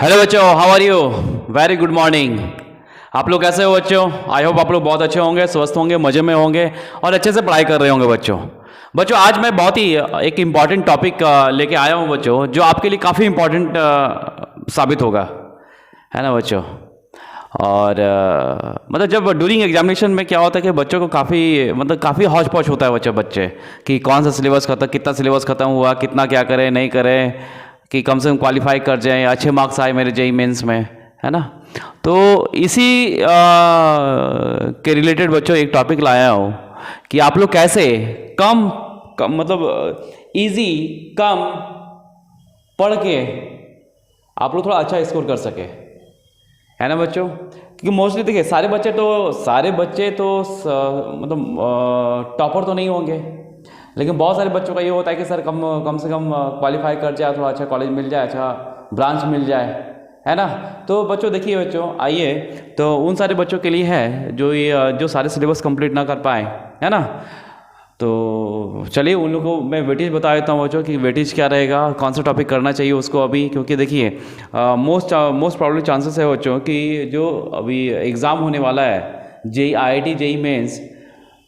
Hello बच्चों, how are you? Very good morning. आप लोग कैसे हो बच्चों? आई होप आप लोग बहुत अच्छे होंगे, स्वस्थ होंगे, मज़े में होंगे और अच्छे से पढ़ाई कर रहे होंगे बच्चों। बच्चों आज मैं बहुत ही एक इम्पॉर्टेंट टॉपिक लेके आया हूँ बच्चों, जो आपके लिए काफ़ी इम्पॉर्टेंट साबित होगा, है ना बच्चों। और मतलब जब ड्यूरिंग एग्जामिनेशन में क्या होता है कि बच्चों को काफ़ी हौच पौच होता है बच्चे कि कौन सा सिलेबस खत्म, कितना सिलेबस खत्म हुआ, कितना क्या करें नहीं करें, कि कम से कम क्वालिफाई कर जाएं, अच्छे मार्क्स आए मेरे जेई मेंस में, है ना। तो इसी के रिलेटेड बच्चों एक टॉपिक लाया हूँ कि आप लोग कैसे कम मतलब इजी कम पढ़ के आप लोग थोड़ा अच्छा स्कोर कर सके, है ना बच्चों। क्योंकि मोस्टली देखिए सारे बच्चे तो मतलब टॉपर तो नहीं होंगे, लेकिन बहुत सारे बच्चों का ये होता है कि सर कम से कम क्वालिफाई कर जाए, थोड़ा अच्छा कॉलेज मिल जाए, अच्छा ब्रांच मिल जाए, है ना। तो बच्चों देखिए बच्चों, आइए तो उन सारे बच्चों के लिए है जो सारे सिलेबस कंप्लीट ना कर पाए, है ना। तो चलिए उन लोगों को मैं वेटेज बता देता हूँ बच्चों कि वेटेज क्या रहेगा, कौन सा टॉपिक करना चाहिए उसको अभी। क्योंकि देखिए मोस्ट प्रॉब्लम चांसेस है बच्चों कि जो अभी एग्ज़ाम होने वाला है जेई IIT जेई मेंस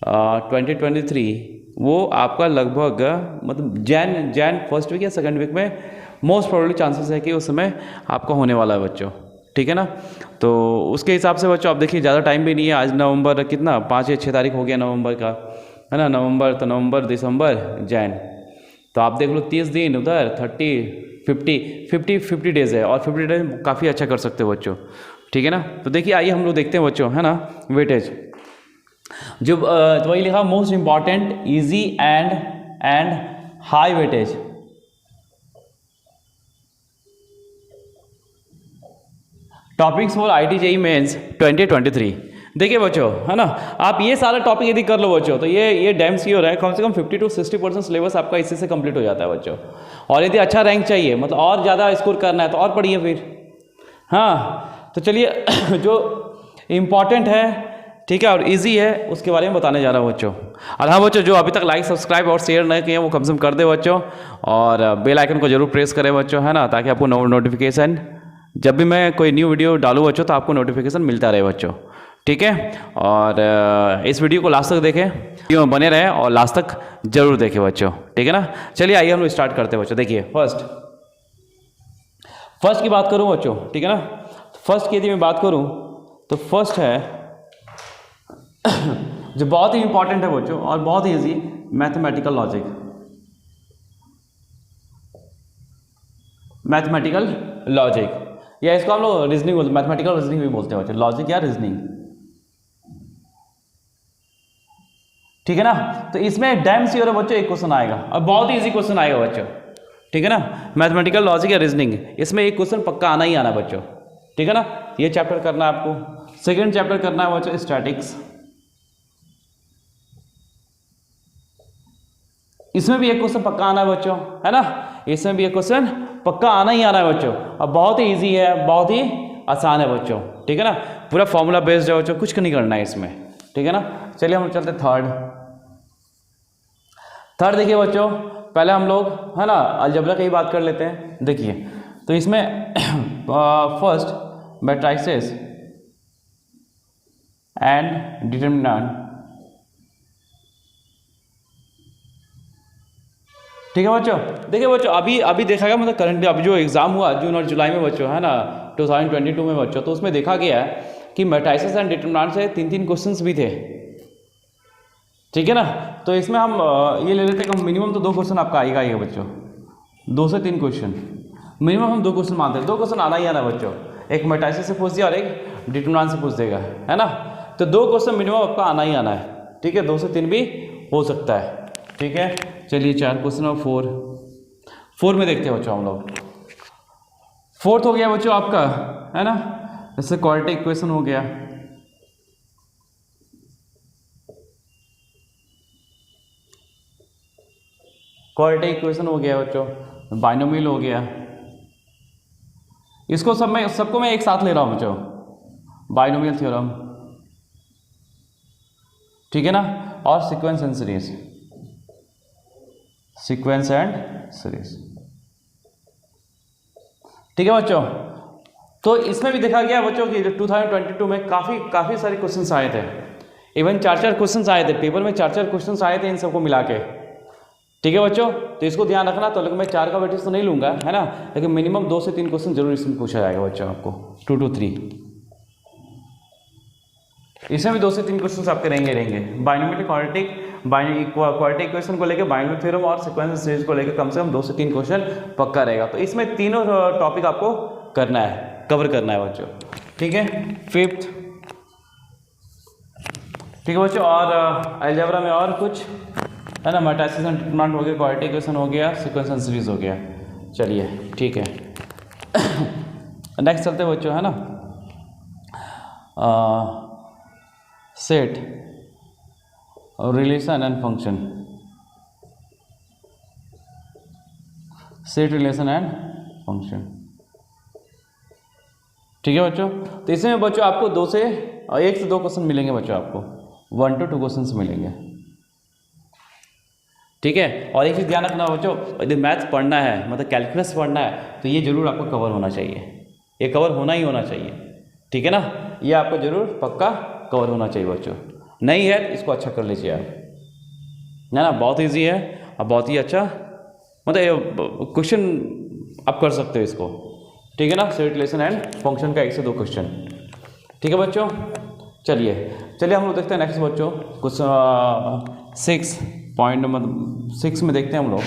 2023, वो आपका लगभग मतलब जैन फर्स्ट वीक या सेकंड वीक में मोस्ट प्रोबेबली चांसेस है कि उस समय आपका होने वाला है बच्चों, ठीक है ना। तो उसके हिसाब से बच्चों आप देखिए ज़्यादा टाइम भी नहीं है, आज नवंबर कितना 5 या 6 तारीख हो गया नवंबर का, है ना। नवंबर दिसंबर जैन, तो आप देख लो 30 दिन उधर 50 डेज़ है, और 50 डेज काफ़ी अच्छा कर सकते हो बच्चों, ठीक है ना। तो देखिए आइए हम लोग देखते हैं बच्चों, है ना, वेटेज जो तो वही लिखा most important easy and high weightage. Topics for IIT JEE mains 2023। देखिए बच्चों, है ना, आप ये सारा टॉपिक यदि कर लो बच्चों तो ये डैम श्योर है कम से कम 50 to 60% सिलेबस आपका इसी से कंप्लीट हो जाता है बच्चों। और यदि अच्छा रैंक चाहिए, मतलब और ज़्यादा स्कोर करना है, तो और पढ़िए फिर। हाँ तो चलिए जो इम्पॉर्टेंट है, ठीक है, और इजी है, उसके बारे में बताने जा रहा हूँ बच्चों। और हाँ बच्चों, जो अभी तक लाइक सब्सक्राइब और शेयर नहीं किए वो कम से कम कर दे बच्चों, और बेल आइकन को जरूर प्रेस करें बच्चों, है ना, ताकि आपको नोटिफिकेशन जब भी मैं कोई न्यू वीडियो डालूँ बच्चों तो आपको नोटिफिकेशन मिलता रहे बच्चों, ठीक है। और इस वीडियो को लास्ट तक देखें, वीडियो में बने रहें और लास्ट तक जरूर देखें बच्चों, ठीक है ना। चलिए आइए हम लोग स्टार्ट करते हैं बच्चों। देखिए फर्स्ट की बात करूं बच्चों, ठीक है ना। फर्स्ट की यदि मैं बात करूं तो फर्स्ट है जो बहुत ही इंपॉर्टेंट है बच्चों और बहुत ही easy, mathematical logic. Mathematical logic या इसको हम लोग रीजनिंग बोलते, मैथमेटिकल रीजनिंग भी बोलते हैं बच्चों, लॉजिक या रीजनिंग, ठीक है ना। तो इसमें डैम श्योर है बच्चों एक क्वेश्चन आएगा और बहुत ही इजी क्वेश्चन आएगा बच्चों, ठीक है ना। मैथमेटिकल लॉजिक या रीजनिंग, इसमें एक क्वेश्चन पक्का आना ही आना बच्चों, ठीक है ना। ये चैप्टर करना है आपको। सेकेंड चैप्टर करना है बच्चों स्टैटिक्स, इसमें भी एक क्वेश्चन पक्का आना है बच्चों, है ना। इसमें भी एक क्वेश्चन पक्का आना ही आना है बच्चों, और बहुत ही इजी है, बहुत ही आसान है बच्चों, ठीक है ना। पूरा फॉर्मूला बेस्ड है बच्चों, कुछ नहीं करना है इसमें, ठीक है ना। चलिए हम चलते थर्ड देखिए बच्चों, पहले हम लोग, है ना, अलजेब्रा की बात कर लेते हैं। देखिए तो इसमें फर्स्ट मैट्रिसेस एंड डिटरमिनेंट, ठीक है बच्चों। देखिए बच्चों अभी देखा गया, मतलब करंट अभी जो एग्जाम हुआ जून और जुलाई में बच्चों, है ना, 2022 में बच्चों, तो उसमें देखा गया है कि मैट्रिसेस एंड डिटरमिनेंट से 3 क्वेश्चंस भी थे, ठीक है ना। तो इसमें हम ये ले लेते हैं कि मिनिमम तो 2 क्वेश्चन आपका आएगा ही है बच्चों, 2 से 3 क्वेश्चन मिनिमम हम 2 क्वेश्चन मानते हैं, 2 क्वेश्चन आना ही आना बच्चों, एक मैट्रिसेस से पूछ दिया और एक डिटरमिनेंट से पूछ देगा, है ना। तो 2 क्वेश्चन मिनिमम आपका आना ही आना है, ठीक है, 2 से 3 भी हो सकता है, ठीक है। चलिए 4 क्वेश्चन और 4 में देखते हैं बच्चों हम लोग। फोर्थ हो गया बच्चों आपका, है ना, जैसे क्वाड्रेटिक इक्वेशन हो गया, क्वाड्रेटिक इक्वेशन हो गया बच्चों, बाइनोमियल हो गया, इसको सबको मैं एक साथ ले रहा हूं बच्चों, बाइनोमियल थ्योरम, ठीक है ना। और सीक्वेंस एंड सीरीज, ठीक है बच्चों। तो इसमें भी देखा गया बच्चों कि 2022 में काफ़ी सारे क्वेश्चंस आए थे, इवन 4 क्वेश्चंस आए थे पेपर में, 4 क्वेश्चंस आए थे इन सबको मिला के। ठीक है बच्चों, तो इसको ध्यान रखना। तो लेकिन मैं 4 का वेटेज तो नहीं लूँगा, है ना, लेकिन मिनिमम 2 से 3 क्वेश्चन जरूर इसमें पूछा जाएगा बच्चों आपको, 2 to 3। इसमें भी 2 से 3 क्वेश्चन आपके रहेंगे। बायनोमियल क्वाड्रेटिक इक्वेशन को लेकर, बायनोमियल थ्योरम और सीक्वेंशियल सीरीज को लेकर कम से कम 2 से 3 क्वेश्चन पक्का रहेगा। तो इसमें तीनों टॉपिक आपको करना है, कवर करना है बच्चों। ठीक है, 5th। ठीक है बच्चों, और अलजेब्रा में और कुछ है ना, मैट्रिसेस एंड डिटरमिनेंट हो गया, क्वाड्रेटिक इक्वेशन हो गया, सीक्वेंशियल सीरीज हो गया। चलिए ठीक है, नेक्स्ट चलते हैं बच्चों, है ना, set relation and function, set relation and function. ठीक है बच्चों, तो इसमें बच्चों आपको 1 से 2 क्वेश्चन मिलेंगे बच्चों, आपको 1 to 2 क्वेश्चन मिलेंगे। ठीक है, और एक चीज़ ध्यान रखना बच्चों, यदि मैथ्स पढ़ना है, मतलब कैलकुलस पढ़ना है, तो ये जरूर आपको कवर होना चाहिए, ये कवर होना ही होना चाहिए। ठीक है ना, ये आपको जरूर पक्का कवर होना चाहिए बच्चों। नहीं है तो इसको अच्छा कर लीजिए आप, है ना, बहुत ईजी है और बहुत ही अच्छा, मतलब क्वेश्चन आप कर सकते हो इसको। ठीक है ना, सेट रिलेशन एंड फंक्शन का 1 से 2 क्वेश्चन। ठीक है बच्चों, चलिए हम लोग देखते हैं नेक्स्ट बच्चों, कुछ 6 पॉइंट नंबर 6 में देखते हैं हम लोग।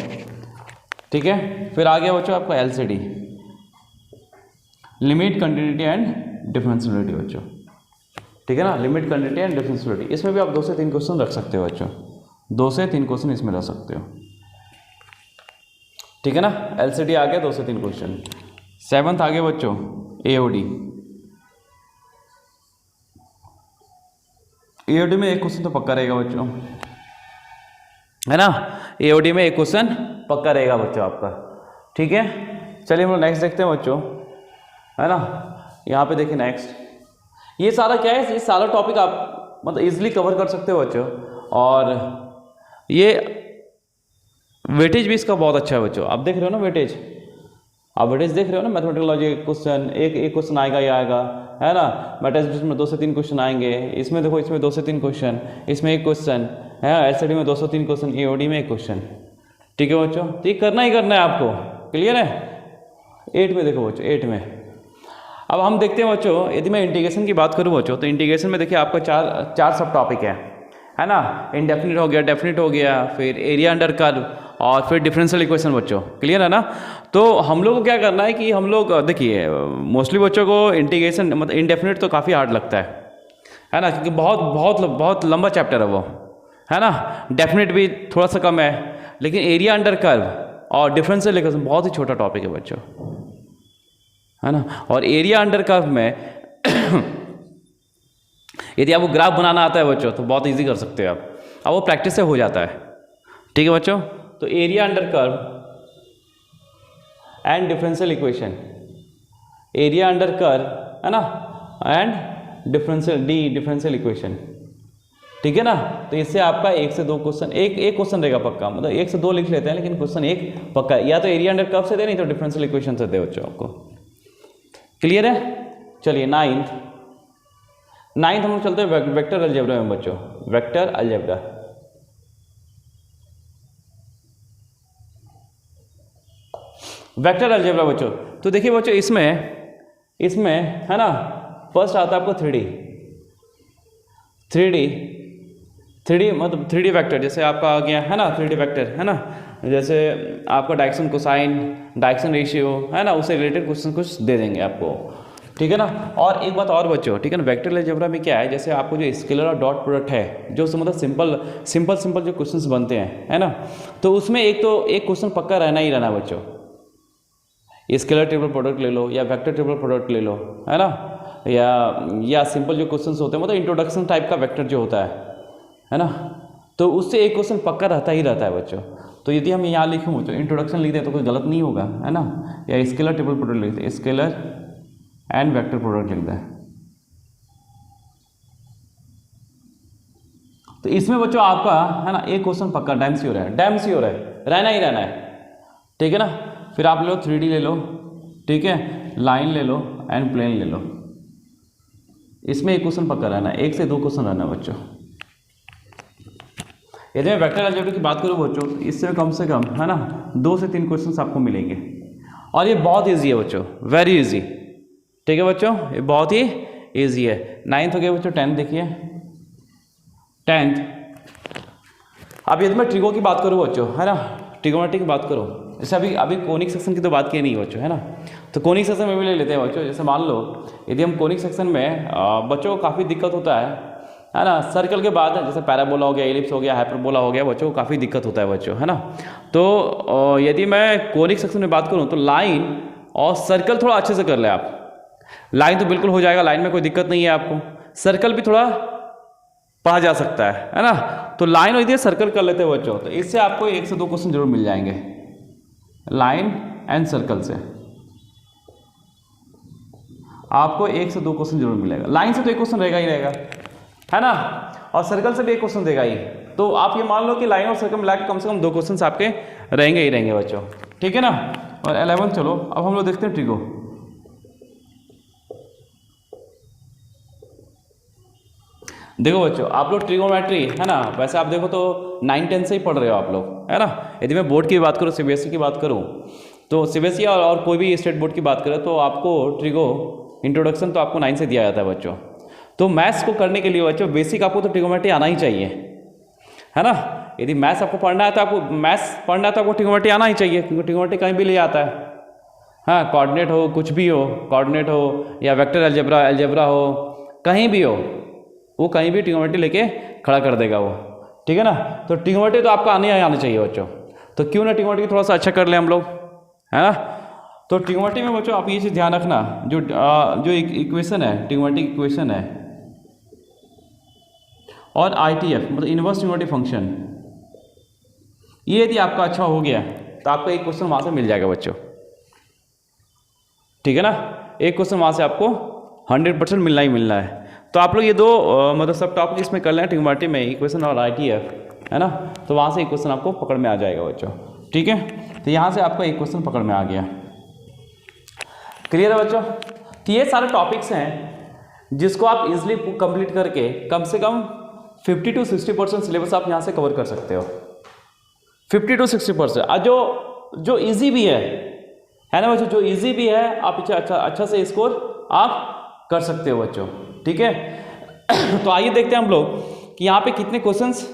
ठीक है, फिर आ गया बच्चों आपका LCD, limit, continuity and differentiability बच्चों। ठीक है ना, लिमिट, कंटिन्यूटी एंड डिफरेंशियबिलिटी, इसमें भी आप 2 से 3 क्वेश्चन रख सकते हो बच्चों, 2 से 3 क्वेश्चन इसमें रख सकते हो। ठीक है ना, LCD आ गया 2 से 3 क्वेश्चन। 7th आ गया बच्चों AOD। AOD में 1 क्वेश्चन तो पक्का रहेगा बच्चों, है ना, AOD में 1 क्वेश्चन पक्का रहेगा बच्चों आपका। ठीक है, चलिए हम लोग नेक्स्ट देखते हैं बच्चों, है ना, यहाँ पे देखिए नेक्स्ट, ये सारा क्या है, ये सारा टॉपिक आप मतलब इजीली कवर कर सकते हो बच्चों, और ये वेटेज भी इसका बहुत अच्छा है बच्चों। आप देख रहे हो ना वेटेज, आप वेटेज देख रहे हो ना, मैथमेटिकल क्वेश्चन एक क्वेश्चन आएगा ही आएगा, है ना, मैथमेटिक्स में 2 से 3 क्वेश्चन आएंगे, इसमें देखो, इसमें 2 से 3 क्वेश्चन, इसमें 1 क्वेश्चन है, LCD में 2 से 3 क्वेश्चन, AOD में 1 क्वेश्चन। ठीक है बच्चों, तो ये करना ही करना है आपको, क्लियर है। 8 में देखो बच्चों, 8 में अब हम देखते हैं बच्चों, यदि मैं इंटीग्रेशन की बात करूँ बच्चों, तो इंटीग्रेशन में देखिए आपका चार सब टॉपिक है ना, इनडेफिनिट हो गया, डेफिनिट हो गया, फिर एरिया अंडर कर्व, और फिर डिफरेंशियल इक्वेशन बच्चों, क्लियर है ना। तो हम लोग को क्या करना है कि हम लोग देखिए, मोस्टली बच्चों को इंटीग्रेशन मतलब इनडेफिनिट तो काफ़ी हार्ड लगता है ना, क्योंकि बहुत लंबा चैप्टर है वो, है ना। डेफिनेट भी थोड़ा सा कम है, लेकिन एरिया अंडर कर्व और डिफरेंशियल इक्वेशन बहुत ही छोटा टॉपिक है बच्चों, है ना। और एरिया अंडर कर्व में यदि आपको ग्राफ बनाना आता है बच्चों, तो बहुत इजी कर सकते हो आप, अब वो प्रैक्टिस से हो जाता है। ठीक है बच्चों, तो area under curve and differential equation, area under curve, है ना, एंड डिफरेंशियल इक्वेशन। ठीक है ना, तो इससे आपका 1 से 2 क्वेश्चन, एक क्वेश्चन रहेगा पक्का, मतलब 1 से 2 लिख लेते हैं, लेकिन क्वेश्चन 1 पक्का, या तो एरिया अंडर कर्व से दे, नहीं तो डिफरेंशियल इक्वेशन से दे बच्चों आपको, क्लियर है। चलिए 9th हम लोग चलते हैं वेक्टर अलजेब्रा में बच्चों, वेक्टर अलजेब्रा। वेक्टर अलजेब्रा बच्चों, तो देखिए बच्चों, इसमें है ना, फर्स्ट आता है आपको 3D मतलब 3D वेक्टर, जैसे आपका आ गया है ना 3D वेक्टर, है ना, जैसे आपका डायरेक्शन कोसाइन, डायरेक्शन रेशियो, है ना, उससे रिलेटेड क्वेश्चन कुछ दे देंगे आपको। ठीक है ना। और एक बात और बच्चों, ठीक है ना, वेक्टर अलजेब्रा में क्या है, जैसे आपको जो स्केलर और डॉट प्रोडक्ट है, जो मतलब सिंपल जो क्वेश्चंस बनते हैं, है ना, तो उसमें एक क्वेश्चन पक्का रहना ही रहना बच्चों। स्केलर ट्रिपल प्रोडक्ट ले लो या वेक्टर ट्रिपल प्रोडक्ट ले लो, है ना, या सिंपल जो क्वेश्चंस होते हैं, मतलब इंट्रोडक्शन टाइप का वेक्टर जो होता है ना, तो उससे एक क्वेश्चन पक्का रहता है बच्चों। तो यदि हम यहाँ लिखूँ बच्चों, इंट्रोडक्शन लिख दें तो कोई गलत नहीं होगा, है ना, या स्केलर ट्रिपल प्रोडक्ट लिख दें, स्केलर एंड वेक्टर प्रोडक्ट लिख दें, तो इसमें बच्चों आपका, है ना, एक क्वेश्चन पक्का डैम श्योर है, रहना ही रहना है। ठीक है ना। फिर आप लो 3D ले लो, ठीक है, लाइन ले लो एंड प्लेन ले लो। इसमें एक क्वेश्चन पक्का रहना है, 1 से 2 क्वेश्चन रहना है बच्चों। यदि मैं वेक्टर अलजेब्रा की बात करूँ बच्चों, इससे कम से कम है ना 2 से 3 क्वेश्चन आपको मिलेंगे, और ये बहुत ईजी है बच्चों, वेरी इजी। ठीक है बच्चों, ये बहुत ही ईजी है। 9th हो गया बच्चों, 10th देखिए, 10th। अब यदि मैं ट्रिगो की बात करूँ बच्चों, है ना, ट्रिगोमेट्री की बात करूँ, जैसे अभी कोनिक सेक्शन की तो बात की नहीं बच्चों, है ना, तो कोनिक सेक्शन में भी ले लेते हैं बच्चों। जैसे मान लो यदि हम कोनिक सेक्शन में बच्चों को काफ़ी दिक्कत होता है ना, सर्कल के बाद जैसे पैराबोला हो गया, एलिप्स हो गया, हाइपरबोला हो गया, बच्चों को काफ़ी दिक्कत होता है बच्चों, है ना। तो यदि मैं कोनिक सेक्शन में बात करूँ तो लाइन और सर्कल थोड़ा अच्छे से कर ले आप। लाइन तो बिल्कुल हो जाएगा, लाइन में कोई दिक्कत नहीं है आपको, सर्कल भी थोड़ा पढ़ा जा सकता है ना। तो लाइन और यदि सर्कल कर लेते हैं बच्चों, तो इससे आपको 1 से 2 क्वेश्चन जरूर मिल जाएंगे, लाइन एंड सर्कल से आपको 1 से 2 क्वेश्चन जरूर मिलेगा। लाइन से तो 1 क्वेश्चन रहेगा ही रहेगा, है ना, और सर्कल से भी 1 क्वेश्चन देगा ही। तो आप ये मान लो कि लाइन और सर्कल मिला के कम से कम 2 क्वेश्चन आपके रहेंगे ही रहेंगे बच्चों, ठीक है ना। और 11 चलो अब हम लोग देखते हैं ट्रिगो। देखो बच्चों, आप लोग ट्रिगोमेट्री है ना, वैसे आप देखो तो 9-10 से ही पढ़ रहे हो आप लोग, है ना। यदि मैं बोर्ड की बात करूँ, सीबीएसई की बात करूँ, तो सीबीएसई और कोई भी स्टेट बोर्ड की बात करें तो आपको ट्रिगो इंट्रोडक्शन तो आपको 9 से दिया जाता है बच्चों। तो मैथ्स को करने के लिए बच्चों बेसिक आपको तो ट्रिगोमेट्री आना ही चाहिए, है ना। यदि मैथ्स आपको पढ़ना है तो आपको ट्रिगोमेट्री आना ही चाहिए, क्योंकि ट्रिगोमेट्री कहीं भी ले आता है। हाँ, कोऑर्डिनेट हो, कुछ भी हो, कोऑर्डिनेट हो या वेक्टर अलजेब्रा हो, कहीं भी हो, वो कहीं भी ट्रिगोमेट्री लेके खड़ा कर देगा वो, ठीक है ना। तो ट्रिगोमेट्री तो आपको आना चाहिए बच्चों। तो क्यों ना ट्रिगोमेट्री थोड़ा सा अच्छा कर लें हम लोग, है ना। तो ट्रिगोमेट्री में बच्चों आप ये चीज़ ध्यान रखना, जो इक्वेशन है, ट्रिगोमेट्री इक्वेशन है, और ITF मतलब इनवर्स ट्रिगोमेट्री फंक्शन, ये यदि आपका अच्छा हो गया तो आपको 1 क्वेश्चन वहाँ से मिल जाएगा बच्चों, ठीक है ना। 1 क्वेश्चन वहाँ से आपको 100% मिलना ही मिलना है। तो आप लोग ये 2 मतलब सब टॉपिक इसमें कर लें, ट्रिगोमेट्री में इक्वेशन और ITF, है ना। तो वहाँ से 1 क्वेश्चन आपको पकड़ में आ जाएगा बच्चों, ठीक है। तो यहाँ से आपका 1 क्वेश्चन पकड़ में आ गया, क्लियर है बच्चों। तो ये सारे टॉपिक्स हैं जिसको आप इजीली कंप्लीट करके कम से कम 50 to 60% सिलेबस आप यहाँ से कवर कर सकते हो, 50 to 60%। जो इजी भी है ना बच्चों, जो इजी भी है आप अच्छा से स्कोर आप कर सकते हो बच्चों, ठीक है। तो आइए देखते हैं हम लोग कि यहाँ पे कितने क्वेश्चंस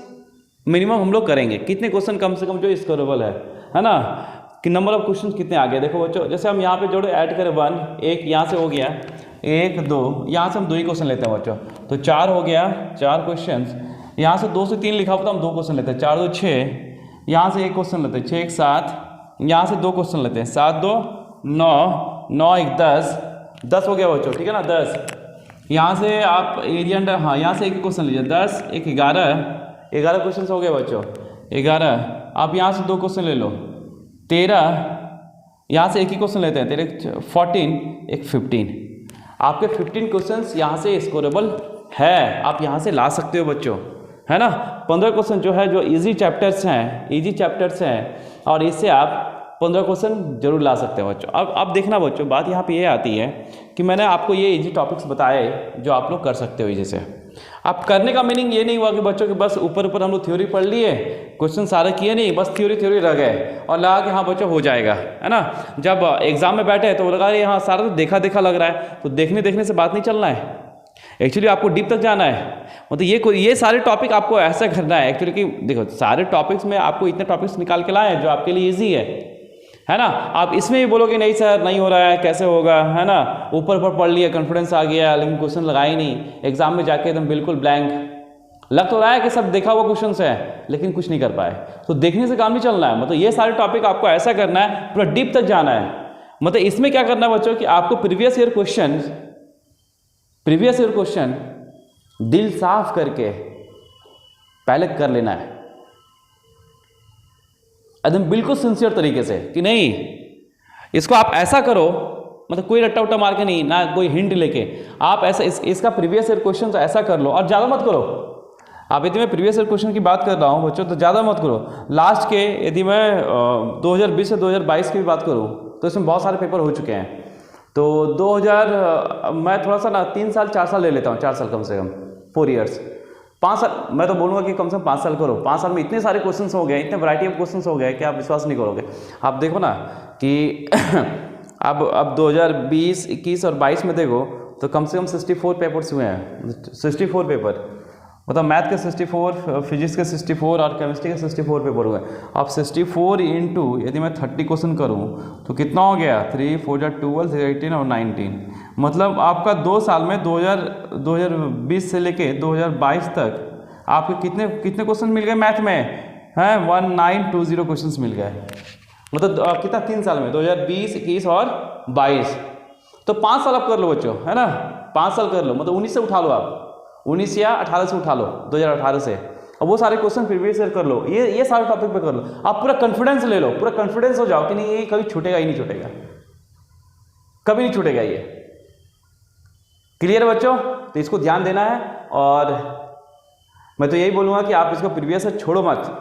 मिनिमम हम लोग करेंगे, कितने क्वेश्चन कम से कम जो स्कोरेबल है ना, कि नंबर ऑफ क्वेश्चन कितने आ गए। देखो बच्चों, जैसे हम यहाँ पे जोड़े ऐड करें 1, 1 यहाँ से हो गया, 1 2, यहाँ से हम 2 ही क्वेश्चन लेते हैं बच्चों, तो 4 हो गया, 4 क्वेश्चन। यहाँ से 2 से 3 लिखा हुआ तो हम 2 क्वेश्चन लेते हैं, 4 2 6, यहाँ से 1 क्वेश्चन लेते हैं, 6 1 7, यहाँ से 2 क्वेश्चन लेते हैं, 7 2 9, 9 1 10 हो गया बच्चों, ठीक है ना, 10। यहाँ से आप एरिया अंडर, हाँ यहाँ से 1 क्वेश्चन लीजिए, 10 1 11 क्वेश्चन हो गए बच्चों, 11। आप यहाँ से 2 क्वेश्चन ले लो, 13, यहाँ से 1 ही क्वेश्चन लेते हैं, 13 14 1 15। आपके 15 क्वेश्चंस यहाँ से स्कोरेबल है, आप यहाँ से ला सकते हो बच्चों, है ना। 15 क्वेश्चन जो है, जो इजी चैप्टर्स हैं, और इससे आप 15 क्वेश्चन जरूर ला सकते हैं बच्चों। अब देखना बच्चों, बात यहाँ पे ये आती है कि मैंने आपको ये इजी टॉपिक्स बताए जो आप लोग कर सकते हो इजी से। अब करने का मीनिंग ये नहीं हुआ कि बच्चों के बस ऊपर हम लोग थ्योरी पढ़ लिए, क्वेश्चन सारे किए नहीं, बस थ्योरी रह गए और लगा कि हाँ बच्चों हो जाएगा, है ना। जब एग्जाम में बैठे तो लगा ये हाँ सारा तो देखा लग रहा है, तो देखने से बात नहीं चलना है, एक्चुअली आपको डीप तक जाना है। मतलब ये सारे टॉपिक आपको ऐसा करना है एक्चुअली कि देखो सारे टॉपिक्स में आपको इतने टॉपिक्स निकाल के लाए हैं जो आपके लिए ईजी है ना। आप इसमें भी बोलोगे नहीं सर नहीं हो रहा है, कैसे होगा, है ना, ऊपर पढ़ लिया, कॉन्फिडेंस आ गया, लेकिन क्वेश्चन लगाए ही नहीं, एग्जाम में जाके एकदम बिल्कुल ब्लैंक। लग तो रहा है कि सब देखा हुआ क्वेश्चन है, लेकिन कुछ नहीं कर पाए। तो देखने से काम नहीं चलना है। मतलब ये सारे टॉपिक आपको ऐसा करना है, पूरा डीप तक जाना है। मतलब इसमें क्या करना है बच्चों कि आपको प्रीवियस ईयर क्वेश्चन दिल साफ करके पहले कर लेना है, एकदम बिल्कुल सिंसियर तरीके से कि नहीं इसको आप ऐसा करो, मतलब कोई रट्टा उट्टा मार के नहीं, ना कोई हिंट लेके, आप ऐसा इसका प्रीवियस ईयर क्वेश्चन तो ऐसा कर लो, और ज़्यादा मत करो। आप यदि मैं प्रीवियस ईयर क्वेश्चन की बात कर रहा हूँ बच्चों, तो ज़्यादा मत करो। लास्ट के यदि मैं 2020 से 2022 की भी बात करूँ तो इसमें बहुत सारे पेपर हो चुके हैं। तो 2000 मैं थोड़ा सा ना 3 साल 4 साल ले लेता हूँ, 4 साल कम से कम, 4 ईयर्स, 5 साल मैं तो बोलूँगा कि कम से कम 5 साल करो। 5 साल में इतने सारे क्वेश्चंस हो गए, इतने वैरायटी ऑफ क्वेश्चंस हो गए कि आप विश्वास नहीं करोगे। आप देखो ना कि अब 2020, 21 और 22 में देखो तो कम से कम 64 पेपर्स हुए हैं, 64 पेपर, मतलब मैथ के 64, फिजिक्स के 64 और केमिस्ट्री के 64 पेपर हुए। अब 64 इंटू यदि मैं 30 क्वेश्चन करूं तो कितना हो गया, 3 4 12 18 और 19, मतलब आपका 2 साल में 2020 से लेके 2022 तक आपके कितने क्वेश्चन मिल गए मैथ में हैं, 1920 क्वेश्चंस मिल गए। मतलब कितना 3 साल में, 2020, 21 और 22, तो 5 साल आप कर लो बच्चों, है ना, 5 साल कर लो, मतलब 19 से उठा लो, आप 19 या 18 से उठा लो, 2018 से, और वो सारे क्वेश्चन प्रीवियस ईयर कर लो, ये सारे टॉपिक पे कर लो। आप पूरा कॉन्फिडेंस ले लो, पूरा कॉन्फिडेंस हो जाओ कि नहीं ये कभी छूटेगा ही नहीं, छूटेगा, कभी नहीं छूटेगा ये। क्लियर बच्चों? तो इसको ध्यान देना है, और मैं तो यही बोलूँगा कि आप इसको प्रीवियस ईयर छोड़ो मत,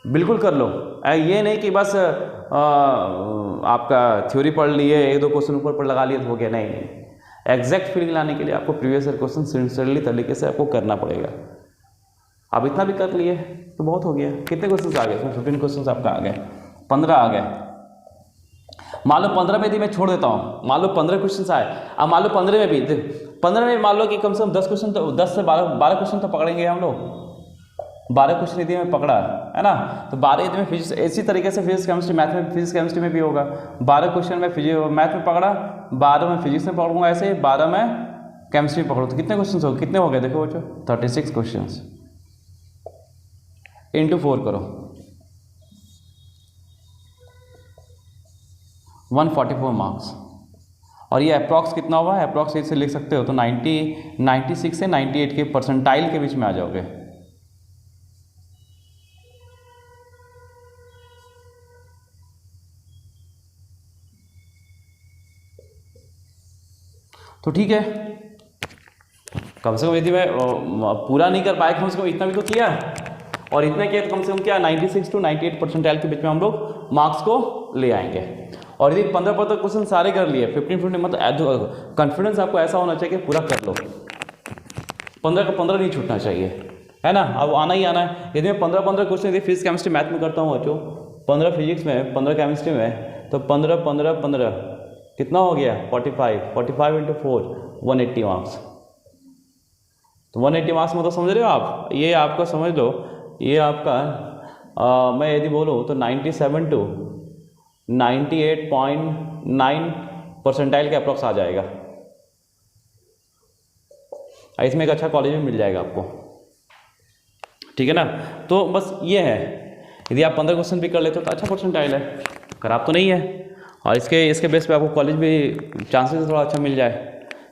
बिल्कुल कर लो। ये नहीं कि बस आपका थ्योरी पढ़ लिए, 1-2 क्वेश्चन ऊपर पर लगा लिए तो हो गया, नहीं, एग्जैक्ट फीलिंग लाने के लिए आपको प्रीवियस ईयर क्वेश्चन सिंसियरली तरीके से आपको करना पड़ेगा। आप इतना भी कर लिए तो बहुत हो गया। कितने क्वेश्चंस आ गए इसमें? 15 क्वेश्चंस आपका आ गए, 15 आ गए। मान लो 15 में यदि मैं छोड़ देता हूँ, मान लो 15 क्वेश्चंस आए, अब मान लो 15 में भी, 15 में मान लो कि कम से कम 10 क्वेश्चन, तो 10 से 12 क्वेश्चन तो पकड़ेंगे हम लोग। 12 क्वेश्चन यदि मैं पकड़ा, है ना, तो 12 यदि मैं फिजिक्स, इसी तरीके से फिजिक्स केमिस्ट्री मैथ में, फिजिक्स केमिस्ट्री में भी होगा। 12 क्वेश्चन में मैथ में पकड़ा, 12 में फिजिक्स में पकड़ूंगा, ऐसे ही 12 में केमिस्ट्री में पकड़ो, तो कितने क्वेश्चन हो गए, कितने हो गए देखो बच्चों, 36 क्वेश्चन इंटू 4 करो, 144 मार्क्स। और ये अप्रॉक्स कितना हुआ है, अप्रॉक्स से लिख सकते हो तो 96 से 98 के परसेंटाइल के बीच में आ जाओगे। तो ठीक है, कम से कम यदि मैं पूरा नहीं कर पाए, कम से कम इतना भी तो किया, और इतना किया तो कम से कम क्या 96 to 98 परसेंटाइल के बीच में हम लोग मार्क्स को ले आएंगे। और यदि 15 क्वेश्चन सारे कर लिए, 15 मतलब कॉन्फिडेंस आपको ऐसा होना चाहिए कि पूरा कर लो, 15 का 15 नहीं छूटना चाहिए, है ना। अब आना ही आना है। यदि मैं 15 क्वेश्चन यदि फिजिक्स केमिस्ट्री मैथ में करता हूँ बच्चों, 15 फिजिक्स में, 15 केमिस्ट्री में, तो 15 कितना हो गया, 45 इंटू 4, 180 मार्क्स। तो 180 मार्क्स मतलब समझ रहे हो आप, ये आपका समझ लो, ये आपका मैं यदि बोलूँ तो 97 to 98.9 परसेंटाइल के अप्रॉक्स आ जाएगा। इसमें एक अच्छा कॉलेज भी मिल जाएगा आपको, ठीक है ना। तो बस ये है, यदि आप 15 क्वेश्चन भी कर लेते हो तो अच्छा परसेंटाइल है, खराब तो नहीं है। और इसके बेस पे आपको कॉलेज भी चांसेस थोड़ा अच्छा मिल जाए,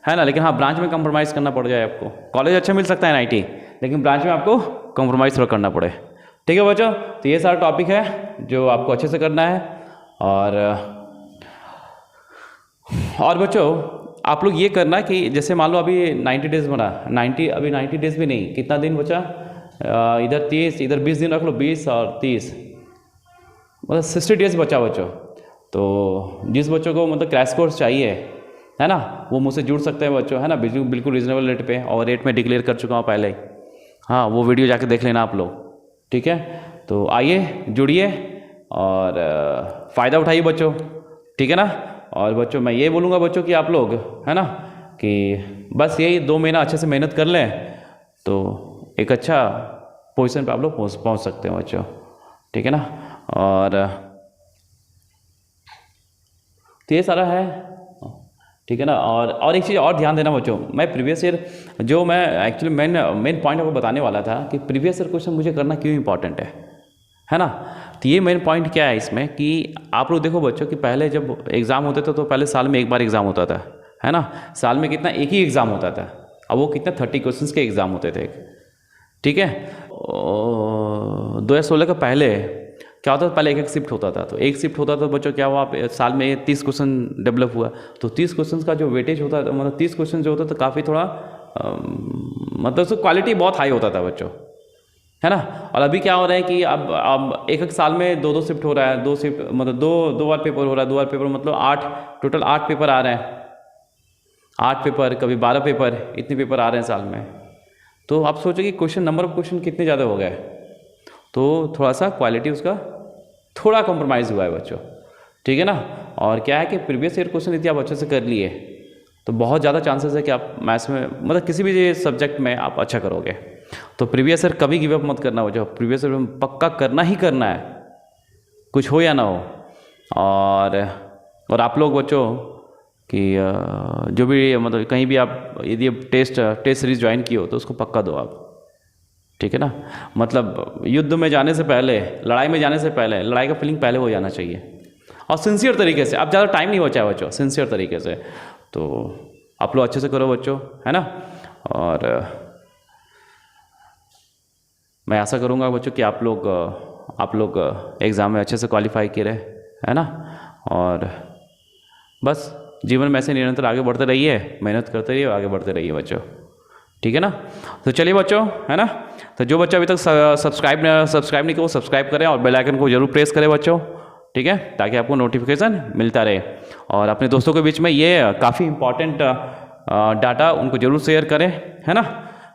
है ना। लेकिन हाँ, ब्रांच में कंप्रोमाइज़ करना पड़ जाए आपको। कॉलेज अच्छा मिल सकता है NIT, लेकिन ब्रांच में आपको कंप्रोमाइज़ थोड़ा करना पड़े, ठीक है बच्चों। तो ये सारा टॉपिक है जो आपको अच्छे से करना है। और बच्चों आप लोग ये करना कि जैसे मान लो अभी 90 डेज बना, अभी 90 डेज भी नहीं, कितना दिन बचा, इधर 30, इधर 20 दिन रख लो, 20 और 30 मतलब 60 डेज बचा बच्चों। तो जिस बच्चों को मतलब क्रैश कोर्स चाहिए, है ना, वो मुझसे जुड़ सकते हैं बच्चों, है ना, बिल्कुल रीजनेबल रेट पे, और रेट में डिक्लेयर कर चुका हूँ पहले ही। हाँ, वो वीडियो जाके देख लेना आप लोग, ठीक है। तो आइए, जुड़िए और फ़ायदा उठाइए बच्चों, ठीक है ना। और बच्चों मैं ये बोलूँगा बच्चों कि आप लोग, है ना, कि बस यही 2 महीना अच्छे से मेहनत कर लें तो एक अच्छा पोजीशन पे आप लोग पहुँच सकते हैं बच्चों, ठीक है ना। और तो ये सारा है, ठीक है ना। और एक चीज़ और ध्यान देना बच्चों, मैं प्रीवियस ईयर जो मैं एक्चुअली मेन पॉइंट आपको बताने वाला था कि प्रीवियस ईयर क्वेश्चन मुझे करना क्यों इंपॉर्टेंट है ना। तो ये मेन पॉइंट क्या है इसमें कि आप लोग देखो बच्चों कि पहले जब एग्ज़ाम होते थे तो पहले साल में एक बार एग्ज़ाम होता था, है ना। साल में कितना, एक ही एग्ज़ाम होता था, अब वो कितना 30 क्वेश्चन के एग्ज़ाम होते थे, ठीक है। 2016 का पहले क्या होता था, पहले एक शिफ्ट होता था, तो एक शिफ्ट होता था बच्चों, क्या हुआ साल में 30 क्वेश्चन डेवलप हुआ, तो 30 क्वेश्चन का जो वेटेज होता था, मतलब 30 क्वेश्चन जो होता था काफ़ी थोड़ा मतलब उसकी क्वालिटी बहुत हाई होता था बच्चों, है ना। और अभी क्या हो रहा है कि अब एक साल में दो शिफ्ट हो रहा है, दो शिफ्ट मतलब दो बार पेपर हो रहा है, 2 बार पेपर मतलब 8, टोटल 8 पेपर आ रहे हैं, 8 पेपर, कभी 12 पेपर, इतने पेपर आ रहे हैं साल में। तो आप सोचो कि क्वेश्चन, नंबर ऑफ क्वेश्चन कितने ज़्यादा हो गए, तो थोड़ा सा क्वालिटी उसका थोड़ा कॉम्प्रोमाइज़ हुआ है बच्चों, ठीक है ना। और क्या है कि प्रीवियस ईयर क्वेश्चन यदि आप अच्छे से कर लिए तो बहुत ज़्यादा चांसेस है कि आप मैथ्स में मतलब किसी भी सब्जेक्ट में आप अच्छा करोगे। तो प्रीवियस ईयर कभी गिव अप मत करना बच्चों, प्रीवियस ईयर में पक्का करना ही करना है, कुछ हो या ना हो। और आप लोग बच्चों कि जो भी मतलब कहीं भी आप यदि टेस्ट सीरीज ज्वाइन किए हो तो उसको पक्का दो आप, ठीक है ना। मतलब युद्ध में जाने से पहले, लड़ाई में जाने से पहले, लड़ाई का फीलिंग पहले हो जाना चाहिए, और सिंसियर तरीके से। अब ज़्यादा टाइम नहीं बचा है बच्चों, सिंसियर तरीके से। तो आप लोग अच्छे से करो बच्चों, है ना। और मैं आशा करूँगा बच्चों कि आप लोग एग्ज़ाम में अच्छे से क्वालिफाई किए रहे, है ना। और बस जीवन में ऐसे निरंतर आगे बढ़ते रहिए, मेहनत करते रहिए, आगे बढ़ते रहिए बच्चों, ठीक है ना। तो चलिए बच्चों, है ना। तो जो बच्चा अभी तक सब्सक्राइब नहीं किया वो सब्सक्राइब करें और बेल आइकन को जरूर प्रेस करें बच्चों, ठीक है, ताकि आपको नोटिफिकेशन मिलता रहे। और अपने दोस्तों के बीच में ये काफ़ी इंपॉर्टेंट डाटा उनको जरूर शेयर करें, है ना,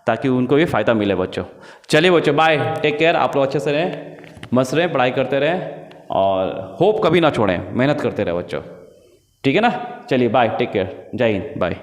ताकि उनको भी फ़ायदा मिले बच्चों। चलिए बच्चों, बाय, टेक केयर, आप लोग अच्छे से रहें, मस्त रहें, पढ़ाई करते रहें, और होप कभी ना छोड़ें, मेहनत करते रहें बच्चों, ठीक है ना। चलिए बाय, टेक केयर, जय हिंद, बाय।